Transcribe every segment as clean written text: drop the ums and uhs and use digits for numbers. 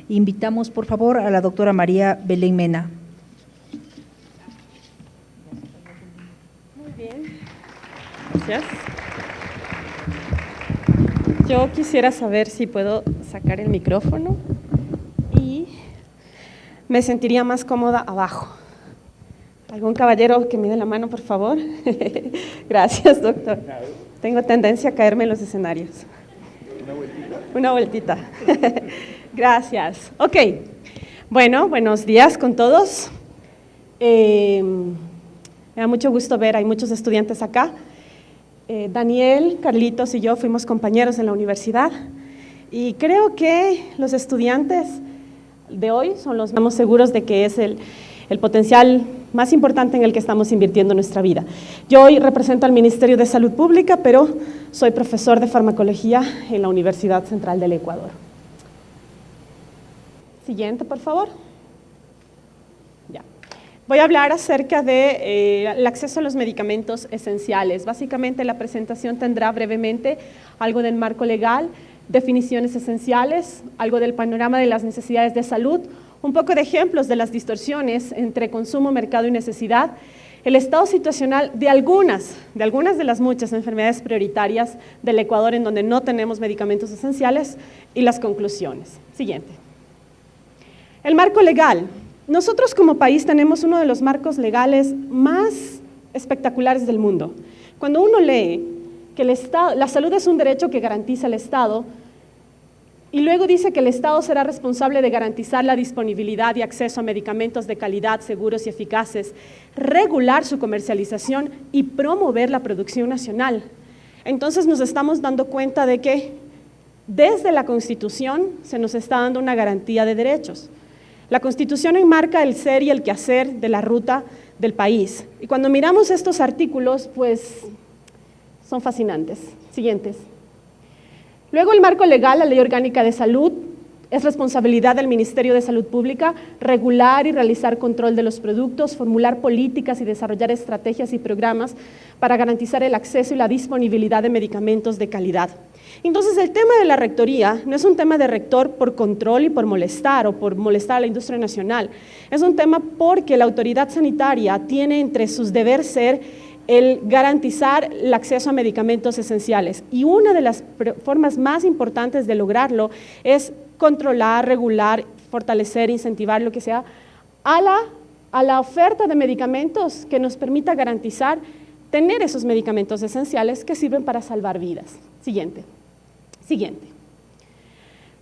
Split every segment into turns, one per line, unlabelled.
Invitamos, por favor, a la doctora María Belén Mena.
Muy bien, gracias. Yo quisiera saber si puedo sacar el micrófono y me sentiría más cómoda abajo. ¿Algún caballero que me dé la mano, por favor? Gracias, doctor. Tengo tendencia a caerme en los escenarios. Una vueltita. Gracias. Ok. Bueno, buenos días con todos. Me da mucho gusto ver, hay muchos estudiantes acá. Daniel, Carlitos y yo fuimos compañeros en la universidad y creo que los estudiantes de hoy son los más seguros de que es el potencial más importante en el que estamos invirtiendo nuestra vida. Yo hoy represento al Ministerio de Salud Pública, pero soy profesor de farmacología en la Universidad Central del Ecuador. Siguiente, por favor. Ya. Voy a hablar acerca del acceso a los medicamentos esenciales. Básicamente la presentación tendrá brevemente algo del marco legal, definiciones esenciales, algo del panorama de las necesidades de salud, un poco de ejemplos de las distorsiones entre consumo, mercado y necesidad, el estado situacional de algunas de las muchas enfermedades prioritarias del Ecuador en donde no tenemos medicamentos esenciales y las conclusiones. Siguiente. El marco legal. Nosotros como país tenemos uno de los marcos legales más espectaculares del mundo. Cuando uno lee que la salud es un derecho que garantiza el Estado y luego dice que el Estado será responsable de garantizar la disponibilidad y acceso a medicamentos de calidad, seguros y eficaces, regular su comercialización y promover la producción nacional. Entonces nos estamos dando cuenta de que desde la Constitución se nos está dando una garantía de derechos. La Constitución enmarca el ser y el quehacer de la ruta del país. Y cuando miramos estos artículos, pues son fascinantes. Siguientes. Luego el marco legal, la Ley Orgánica de Salud, es responsabilidad del Ministerio de Salud Pública regular y realizar control de los productos, formular políticas y desarrollar estrategias y programas para garantizar el acceso y la disponibilidad de medicamentos de calidad. Entonces el tema de la rectoría no es un tema de rector por control y por molestar o por molestar a la industria nacional, es un tema porque la autoridad sanitaria tiene entre sus deberes ser el garantizar el acceso a medicamentos esenciales y una de las formas más importantes de lograrlo es controlar, regular, fortalecer, incentivar, lo que sea, a la oferta de medicamentos que nos permita garantizar tener esos medicamentos esenciales que sirven para salvar vidas. Siguiente.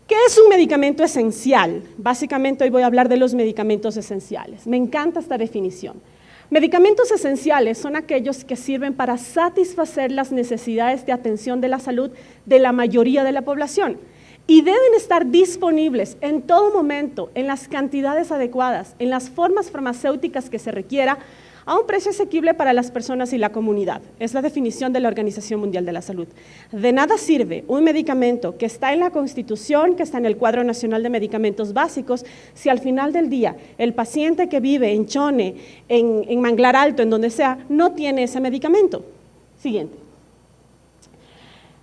¿Qué es un medicamento esencial? Básicamente hoy voy a hablar de los medicamentos esenciales. Me encanta esta definición. Medicamentos esenciales son aquellos que sirven para satisfacer las necesidades de atención de la salud de la mayoría de la población y deben estar disponibles en todo momento, en las cantidades adecuadas, en las formas farmacéuticas que se requiera, a un precio asequible para las personas y la comunidad. Es la definición de la Organización Mundial de la Salud. De nada sirve un medicamento que está en la Constitución, que está en el Cuadro Nacional de Medicamentos Básicos, si al final del día el paciente que vive en Chone, en Manglar Alto, en donde sea, no tiene ese medicamento. Siguiente.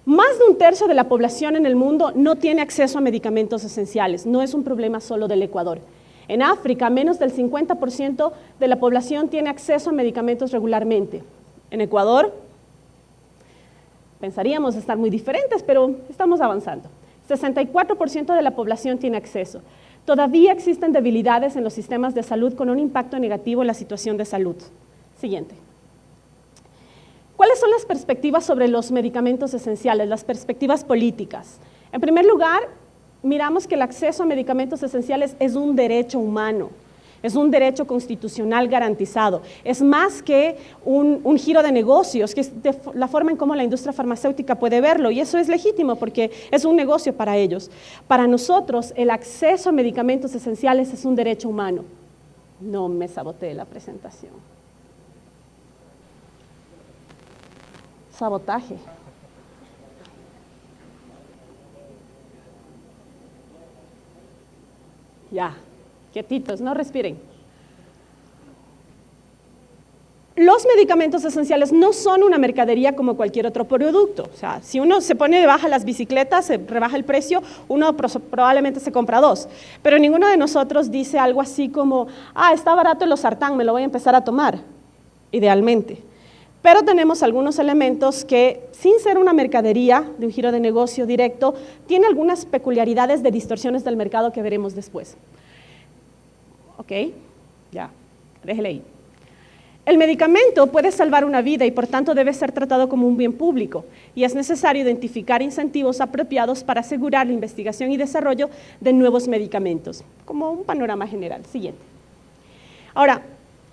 Más de un tercio de la población en el mundo no tiene acceso a medicamentos esenciales. No es un problema solo del Ecuador. En África, menos del 50% de la población tiene acceso a medicamentos regularmente. En Ecuador, pensaríamos estar muy diferentes, pero estamos avanzando. 64% de la población tiene acceso. Todavía existen debilidades en los sistemas de salud con un impacto negativo en la situación de salud. Siguiente. ¿Cuáles son las perspectivas sobre los medicamentos esenciales, las perspectivas políticas? En primer lugar, miramos que el acceso a medicamentos esenciales es un derecho humano, es un derecho constitucional garantizado, es más que un giro de negocios, que es la forma en cómo la industria farmacéutica puede verlo, y eso es legítimo porque es un negocio para ellos. Para nosotros, el acceso a medicamentos esenciales es un derecho humano. No me saboteé la presentación. Sabotaje. Ya, quietitos, no respiren. los medicamentos esenciales no son una mercadería como cualquier otro producto. O sea, si uno se pone de baja las bicicletas, se rebaja el precio, uno probablemente se compra 2. Pero ninguno de nosotros dice algo así como, está barato el losartán, me lo voy a empezar a tomar, idealmente. Pero tenemos algunos elementos que, sin ser una mercadería de un giro de negocio directo, tiene algunas peculiaridades de distorsiones del mercado que veremos después. Ok, ya, déjele ahí. El medicamento puede salvar una vida y por tanto debe ser tratado como un bien público y es necesario identificar incentivos apropiados para asegurar la investigación y desarrollo de nuevos medicamentos, como un panorama general. Siguiente. Ahora,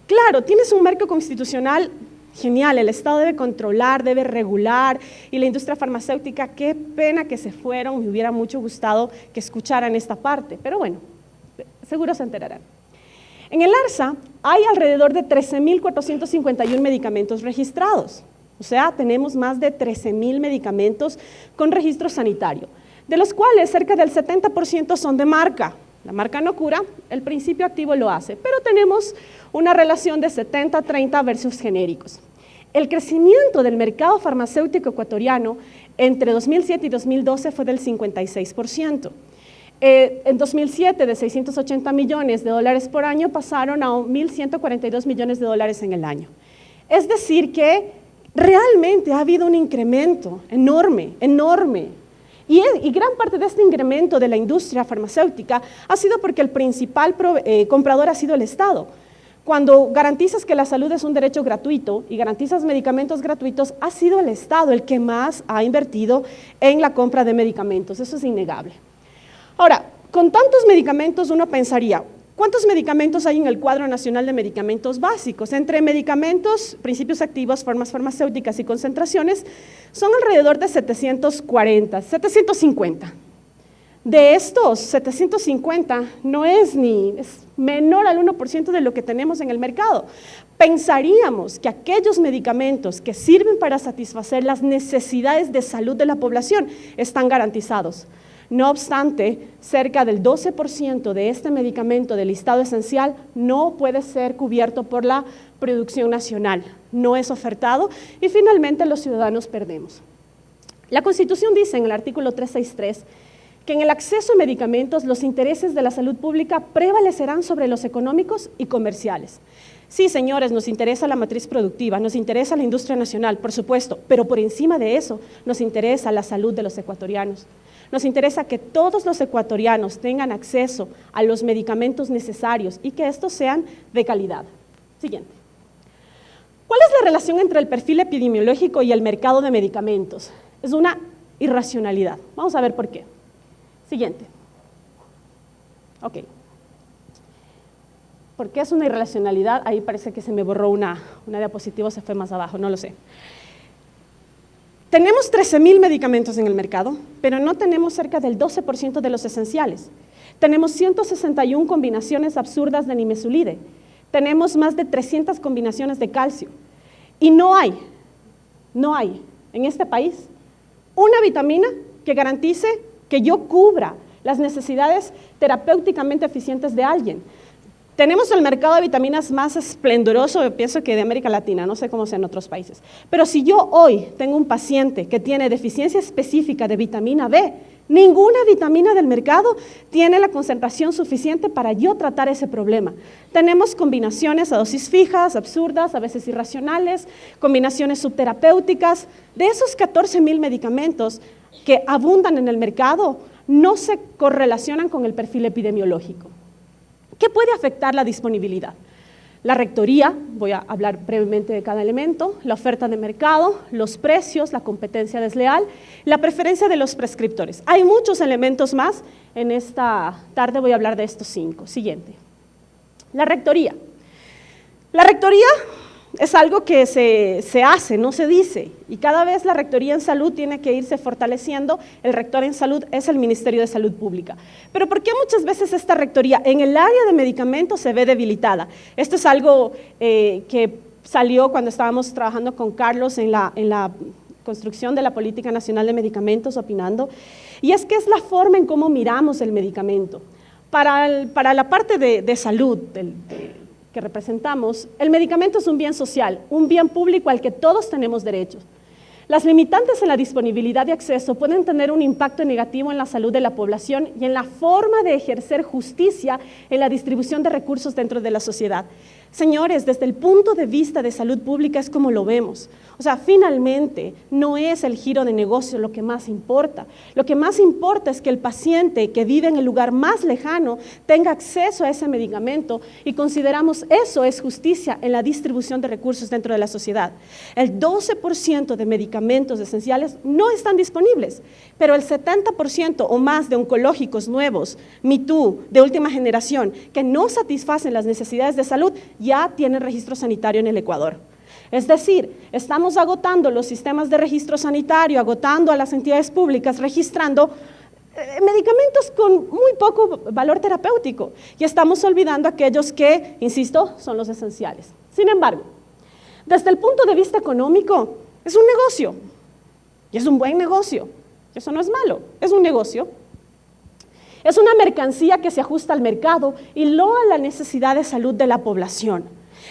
claro, tienes un marco constitucional genial, el Estado debe controlar, debe regular y la industria farmacéutica, qué pena que se fueron, me hubiera mucho gustado que escucharan esta parte, pero bueno, seguro se enterarán. En el ARSA hay alrededor de 13.451 medicamentos registrados, o sea, tenemos más de 13.000 medicamentos con registro sanitario, de los cuales cerca del 70% son de marca. La marca no cura, el principio activo lo hace, pero tenemos una relación de 70-30 versus genéricos. El crecimiento del mercado farmacéutico ecuatoriano entre 2007 y 2012 fue del 56%. En 2007, de 680 millones de dólares por año, pasaron a 1.142 millones de dólares en el año. Es decir que realmente ha habido un incremento enorme, enorme. Y gran parte de este incremento de la industria farmacéutica ha sido porque el principal comprador ha sido el Estado. Cuando garantizas que la salud es un derecho gratuito y garantizas medicamentos gratuitos, ha sido el Estado el que más ha invertido en la compra de medicamentos, eso es innegable. Ahora, con tantos medicamentos uno pensaría, ¿cuántos medicamentos hay en el cuadro nacional de medicamentos básicos? Entre medicamentos, principios activos, formas farmacéuticas y concentraciones, son alrededor de 750. De estos 750 es menor al 1% de lo que tenemos en el mercado. Pensaríamos que aquellos medicamentos que sirven para satisfacer las necesidades de salud de la población están garantizados. No obstante, cerca del 12% de este medicamento del listado esencial no puede ser cubierto por la producción nacional, no es ofertado y finalmente los ciudadanos perdemos. La Constitución dice en el artículo 363 que en el acceso a medicamentos los intereses de la salud pública prevalecerán sobre los económicos y comerciales. Sí, señores, nos interesa la matriz productiva, nos interesa la industria nacional, por supuesto, pero por encima de eso nos interesa la salud de los ecuatorianos. Nos interesa que todos los ecuatorianos tengan acceso a los medicamentos necesarios y que estos sean de calidad. Siguiente. ¿Cuál es la relación entre el perfil epidemiológico y el mercado de medicamentos? Es una irracionalidad. Vamos a ver por qué. Siguiente. Ok. ¿Por qué es una irracionalidad? Ahí parece que se me borró una diapositiva, se fue más abajo, no lo sé. Tenemos 13.000 medicamentos en el mercado, pero no tenemos cerca del 12% de los esenciales. Tenemos 161 combinaciones absurdas de nimesulide. Tenemos más de 300 combinaciones de calcio. Y no hay en este país una vitamina que garantice que yo cubra las necesidades terapéuticamente eficientes de alguien. Tenemos el mercado de vitaminas más esplendoroso, yo pienso que de América Latina, no sé cómo sea en otros países. Pero si yo hoy tengo un paciente que tiene deficiencia específica de vitamina B, ninguna vitamina del mercado tiene la concentración suficiente para yo tratar ese problema. Tenemos combinaciones a dosis fijas, absurdas, a veces irracionales, combinaciones subterapéuticas. De esos 14.000 medicamentos que abundan en el mercado, no se correlacionan con el perfil epidemiológico. ¿Qué puede afectar la disponibilidad? La rectoría, voy a hablar brevemente de cada elemento, la oferta de mercado, los precios, la competencia desleal, la preferencia de los prescriptores. Hay muchos elementos más, en esta tarde voy a hablar de estos 5. Siguiente. La rectoría. La rectoría es algo que se hace, no se dice, y cada vez la rectoría en salud tiene que irse fortaleciendo. El rector en salud es el Ministerio de Salud Pública. Pero ¿por qué muchas veces esta rectoría en el área de medicamentos se ve debilitada? Esto es algo que salió cuando estábamos trabajando con Carlos en la construcción de la Política Nacional de Medicamentos, opinando, y es que es la forma en cómo miramos el medicamento. Para la parte de salud, que representamos, el medicamento es un bien social, un bien público al que todos tenemos derecho. Las limitantes en la disponibilidad y acceso pueden tener un impacto negativo en la salud de la población y en la forma de ejercer justicia en la distribución de recursos dentro de la sociedad. Señores, desde el punto de vista de salud pública es como lo vemos. O sea, finalmente no es el giro de negocio lo que más importa. Lo que más importa es que el paciente que vive en el lugar más lejano tenga acceso a ese medicamento y consideramos eso es justicia en la distribución de recursos dentro de la sociedad. El 12% de medicamentos esenciales no están disponibles, pero el 70% o más de oncológicos nuevos, MeToo, de última generación, que no satisfacen las necesidades de salud, ya tienen registro sanitario en el Ecuador. Es decir, estamos agotando los sistemas de registro sanitario, agotando a las entidades públicas, registrando medicamentos con muy poco valor terapéutico y estamos olvidando aquellos que, insisto, son los esenciales. Sin embargo, desde el punto de vista económico, es un negocio y es un buen negocio. Eso no es malo, es un negocio. Es una mercancía que se ajusta al mercado y no a la necesidad de salud de la población.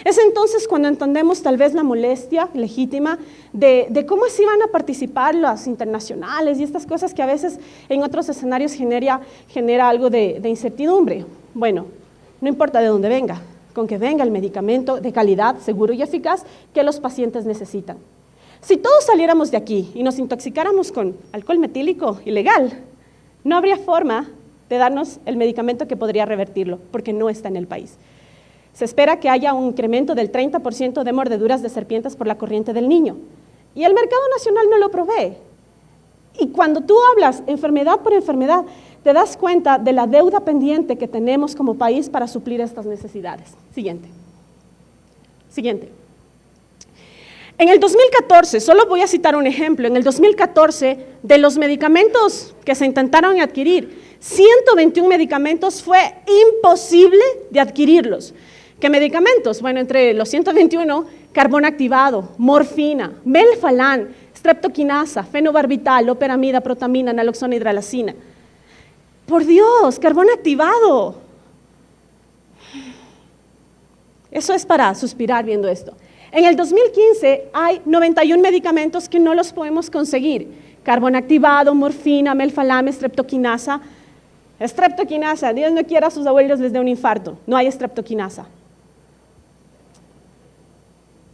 Es entonces cuando entendemos tal vez la molestia legítima de cómo así van a participar las internacionales y estas cosas que a veces en otros escenarios genera algo de incertidumbre. Bueno, no importa de dónde venga, con que venga el medicamento de calidad, seguro y eficaz que los pacientes necesitan. Si todos saliéramos de aquí y nos intoxicáramos con alcohol metílico ilegal, no habría forma de darnos el medicamento que podría revertirlo, porque no está en el país. Se espera que haya un incremento del 30% de mordeduras de serpientes por la corriente del niño. Y el mercado nacional no lo provee. Y cuando tú hablas enfermedad por enfermedad, te das cuenta de la deuda pendiente que tenemos como país para suplir estas necesidades. Siguiente. En el 2014, solo voy a citar un ejemplo, en el 2014, de los medicamentos que se intentaron adquirir, 121 medicamentos fue imposible de adquirirlos. ¿Qué medicamentos? Bueno, entre los 121, carbón activado, morfina, melfalán, streptokinasa, fenobarbital, loperamida, protamina, naloxona, hidralazina. Por Dios, carbón activado. Eso es para suspirar viendo esto. En el 2015 hay 91 medicamentos que no los podemos conseguir. Carbón activado, morfina, melfalán, streptokinasa. Streptokinasa, Dios no quiera a sus abuelos les dé un infarto, no hay streptokinasa.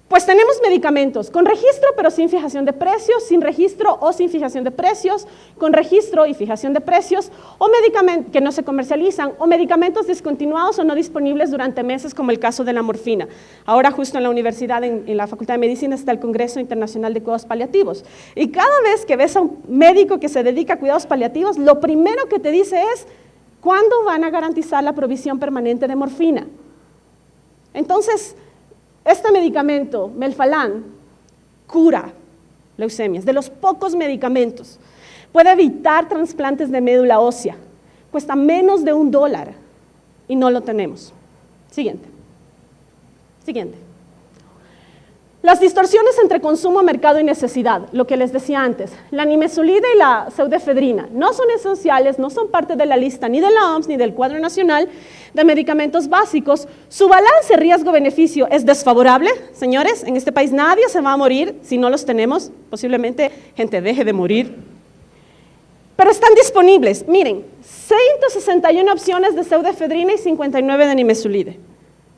Pues tenemos medicamentos con registro pero sin fijación de precios, sin registro o sin fijación de precios, con registro y fijación de precios, o medicamentos que no se comercializan, o medicamentos discontinuados o no disponibles durante meses, como el caso de la morfina. Ahora justo en la universidad, en la Facultad de Medicina, está el Congreso Internacional de Cuidados Paliativos. Y cada vez que ves a un médico que se dedica a cuidados paliativos, lo primero que te dice es, ¿cuándo van a garantizar la provisión permanente de morfina? Entonces, este medicamento, melfalán, cura leucemias, de los pocos medicamentos. Puede evitar trasplantes de médula ósea. Cuesta menos de $1 y no lo tenemos. Siguiente. Las distorsiones entre consumo, mercado y necesidad, lo que les decía antes. La nimesulida y la pseudoefedrina no son esenciales, no son parte de la lista ni de la OMS ni del cuadro nacional de medicamentos básicos. Su balance riesgo-beneficio es desfavorable, señores. En este país nadie se va a morir si no los tenemos. Posiblemente gente deje de morir. Pero están disponibles. Miren, 161 opciones de pseudoefedrina y 59 de nimesulide.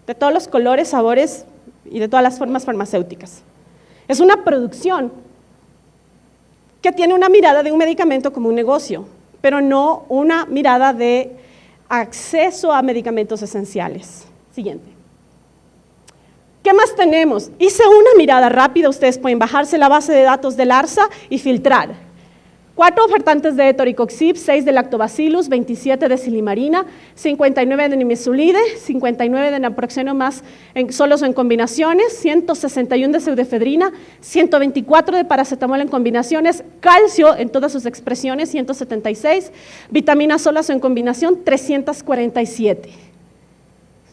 De todos los colores, sabores y de todas las formas farmacéuticas. Es una producción que tiene una mirada de un medicamento como un negocio, pero no una mirada de acceso a medicamentos esenciales. Siguiente. ¿Qué más tenemos? Hice una mirada rápida, ustedes pueden bajarse la base de datos del ARSA y filtrar. 4 ofertantes de toricoxib, 6 de lactobacillus, 27 de silimarina, 59 de nimesulide, 59 de naproxeno más solos o en combinaciones, 161 de pseudoefedrina, 124 de paracetamol en combinaciones, calcio en todas sus expresiones, 176, vitaminas solas o en combinación, 347.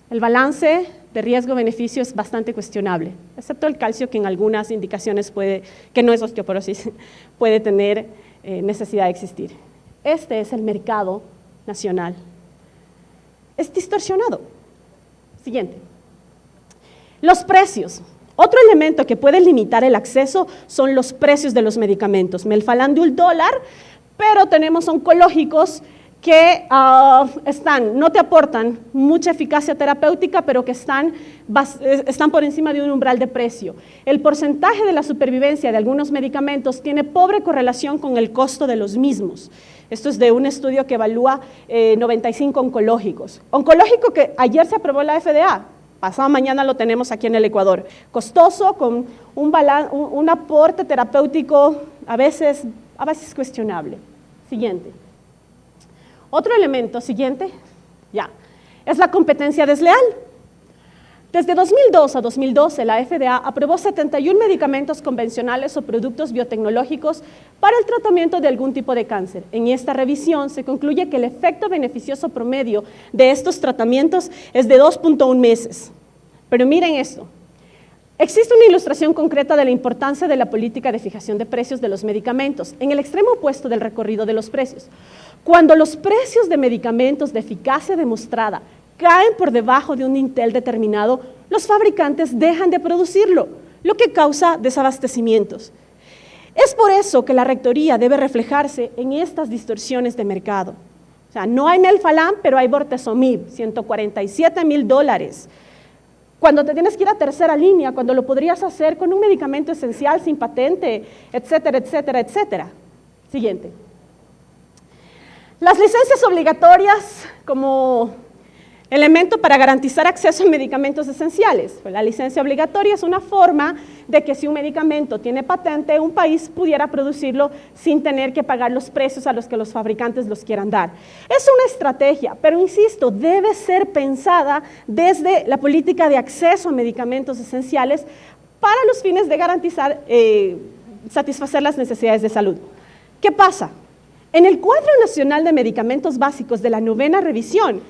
El balance de riesgo-beneficio es bastante cuestionable, excepto el calcio que en algunas indicaciones que no es osteoporosis, puede tener necesidad de existir. Este es el mercado nacional. Es distorsionado. Siguiente. Los precios. Otro elemento que puede limitar el acceso son los precios de los medicamentos. Melphalan dólar, pero tenemos oncológicos que no te aportan mucha eficacia terapéutica, pero que están por encima de un umbral de precio. El porcentaje de la supervivencia de algunos medicamentos tiene pobre correlación con el costo de los mismos. Esto es de un estudio que evalúa 95 oncológicos. Oncológico que ayer se aprobó la FDA, pasado mañana lo tenemos aquí en el Ecuador. Costoso, con un aporte terapéutico a veces cuestionable. Siguiente. Otro elemento, siguiente, es la competencia desleal. Desde 2002 a 2012, la FDA aprobó 71 medicamentos convencionales o productos biotecnológicos para el tratamiento de algún tipo de cáncer. En esta revisión se concluye que el efecto beneficioso promedio de estos tratamientos es de 2.1 meses. Pero miren esto. Existe una ilustración concreta de la importancia de la política de fijación de precios de los medicamentos, en el extremo opuesto del recorrido de los precios. Cuando los precios de medicamentos de eficacia demostrada caen por debajo de un nivel determinado, los fabricantes dejan de producirlo, lo que causa desabastecimientos. Es por eso que la rectoría debe reflejarse en estas distorsiones de mercado. O sea, no hay Melphalan, pero hay bortezomib, $147,000. Cuando te tienes que ir a tercera línea, cuando lo podrías hacer con un medicamento esencial sin patente, etcétera, etcétera, etcétera. Siguiente. Las licencias obligatorias como elemento para garantizar acceso a medicamentos esenciales. La licencia obligatoria es una forma de que si un medicamento tiene patente, un país pudiera producirlo sin tener que pagar los precios a los que los fabricantes los quieran dar. Es una estrategia, pero insisto, debe ser pensada desde la política de acceso a medicamentos esenciales para los fines de garantizar, satisfacer las necesidades de salud. ¿Qué pasa? En el Cuadro Nacional de Medicamentos Básicos de la 9ª revisión,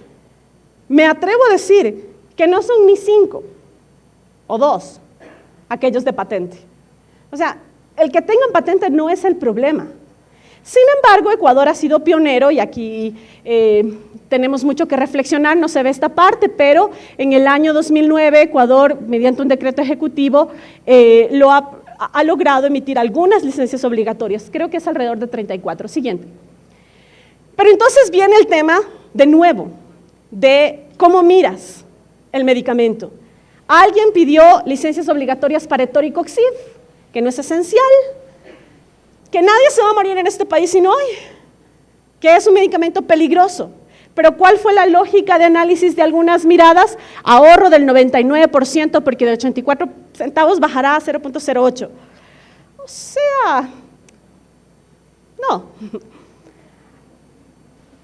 me atrevo a decir que no son ni 5 o 2 aquellos de patente. O sea, el que tengan patente no es el problema. Sin embargo, Ecuador ha sido pionero y aquí tenemos mucho que reflexionar, no se ve esta parte, pero en el año 2009 Ecuador, mediante un decreto ejecutivo, ha logrado emitir algunas licencias obligatorias, creo que es alrededor de 34. Siguiente. Pero entonces viene el tema, de nuevo, de cómo miras el medicamento. Alguien pidió licencias obligatorias para etoricoxib, que no es esencial, que nadie se va a morir en este país si no hay, que es un medicamento peligroso. Pero ¿cuál fue la lógica de análisis de algunas miradas? Ahorro del 99% porque de 84 centavos bajará a 0.08. O sea, no.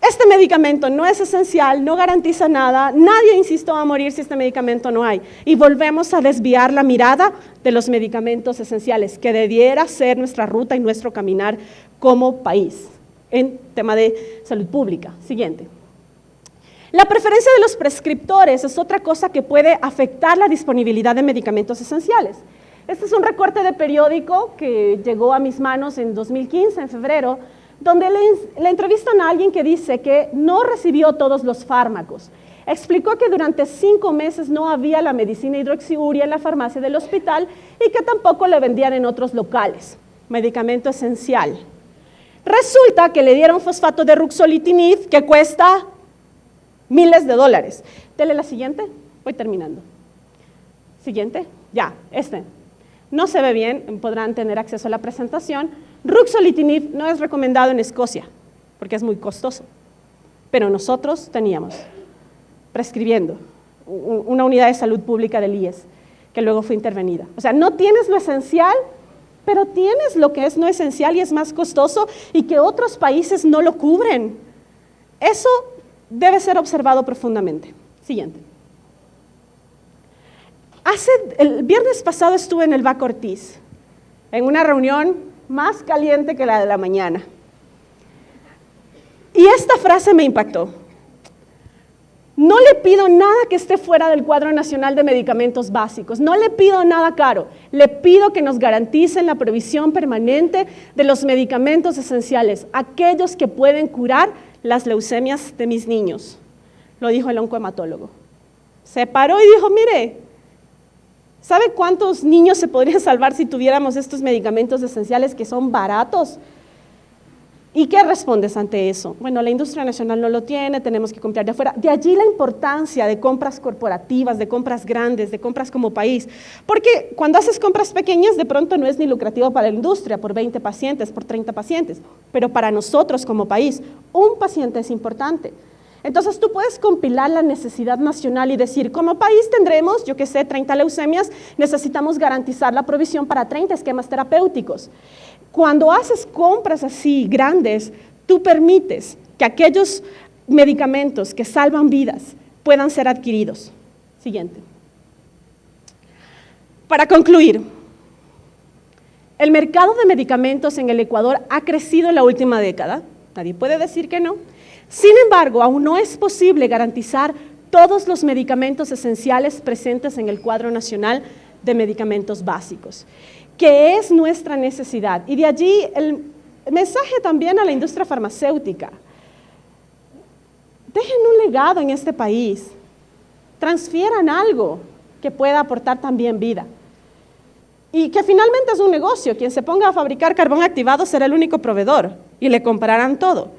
Este medicamento no es esencial, no garantiza nada, nadie, insisto, va a morir si este medicamento no hay. Y volvemos a desviar la mirada de los medicamentos esenciales, que debiera ser nuestra ruta y nuestro caminar como país en tema de salud pública. Siguiente. La preferencia de los prescriptores es otra cosa que puede afectar la disponibilidad de medicamentos esenciales. Este es un recorte de periódico que llegó a mis manos en 2015, en febrero, donde le entrevistan a alguien que dice que no recibió todos los fármacos. Explicó que durante 5 meses no había la medicina hidroxiurea en la farmacia del hospital y que tampoco le vendían en otros locales. Medicamento esencial. Resulta que le dieron fosfato de ruxolitinib que cuesta miles de dólares. Dele la siguiente, voy terminando. Siguiente, ya, no se ve bien, podrán tener acceso a la presentación. Ruxolitinib no es recomendado en Escocia, porque es muy costoso, pero nosotros teníamos prescribiendo una unidad de salud pública del IES, que luego fue intervenida. O sea, no tienes lo esencial, pero tienes lo que es no esencial y es más costoso y que otros países no lo cubren. Eso debe ser observado profundamente. Siguiente. El viernes pasado estuve en el Baco Ortiz, en una reunión más caliente que la de la mañana. Y esta frase me impactó. No le pido nada que esté fuera del Cuadro Nacional de Medicamentos Básicos, no le pido nada caro, le pido que nos garanticen la provisión permanente de los medicamentos esenciales, aquellos que pueden curar las leucemias de mis niños, lo dijo el oncohematólogo. Se paró y dijo, mire, ¿Sabe cuántos niños se podrían salvar si tuviéramos estos medicamentos esenciales que son baratos? ¿Y qué respondes ante eso? Bueno, la industria nacional no lo tiene, tenemos que comprar de afuera. De allí la importancia de compras corporativas, de compras grandes, de compras como país. Porque cuando haces compras pequeñas, de pronto no es ni lucrativo para la industria, por 20 pacientes, por 30 pacientes. Pero para nosotros como país, un paciente es importante. Entonces tú puedes compilar la necesidad nacional y decir, como país tendremos, yo qué sé, 30 leucemias, necesitamos garantizar la provisión para 30 esquemas terapéuticos. Cuando haces compras así grandes, tú permites que aquellos medicamentos que salvan vidas puedan ser adquiridos. Siguiente. Para concluir, el mercado de medicamentos en el Ecuador ha crecido en la última década, nadie puede decir que no. Sin embargo, aún no es posible garantizar todos los medicamentos esenciales presentes en el cuadro nacional de medicamentos básicos, que es nuestra necesidad. Y de allí el mensaje también a la industria farmacéutica. Dejen un legado en este país, transfieran algo que pueda aportar también vida. Y que finalmente es un negocio, quien se ponga a fabricar carbón activado será el único proveedor y le comprarán todo.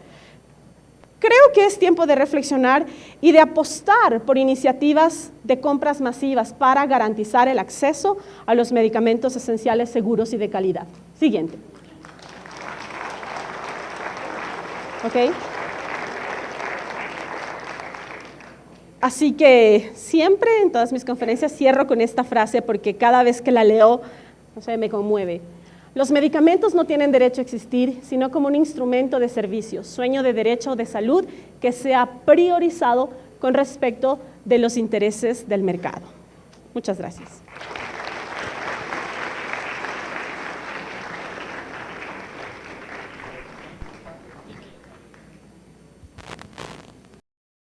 Creo que es tiempo de reflexionar y de apostar por iniciativas de compras masivas para garantizar el acceso a los medicamentos esenciales seguros y de calidad. Siguiente. ¿Ok? Así que siempre en todas mis conferencias cierro con esta frase porque cada vez que la leo, no sé, me conmueve. Los medicamentos no tienen derecho a existir, sino como un instrumento de servicio, sueño de derecho de salud que sea priorizado con respecto de los intereses del mercado. Muchas gracias.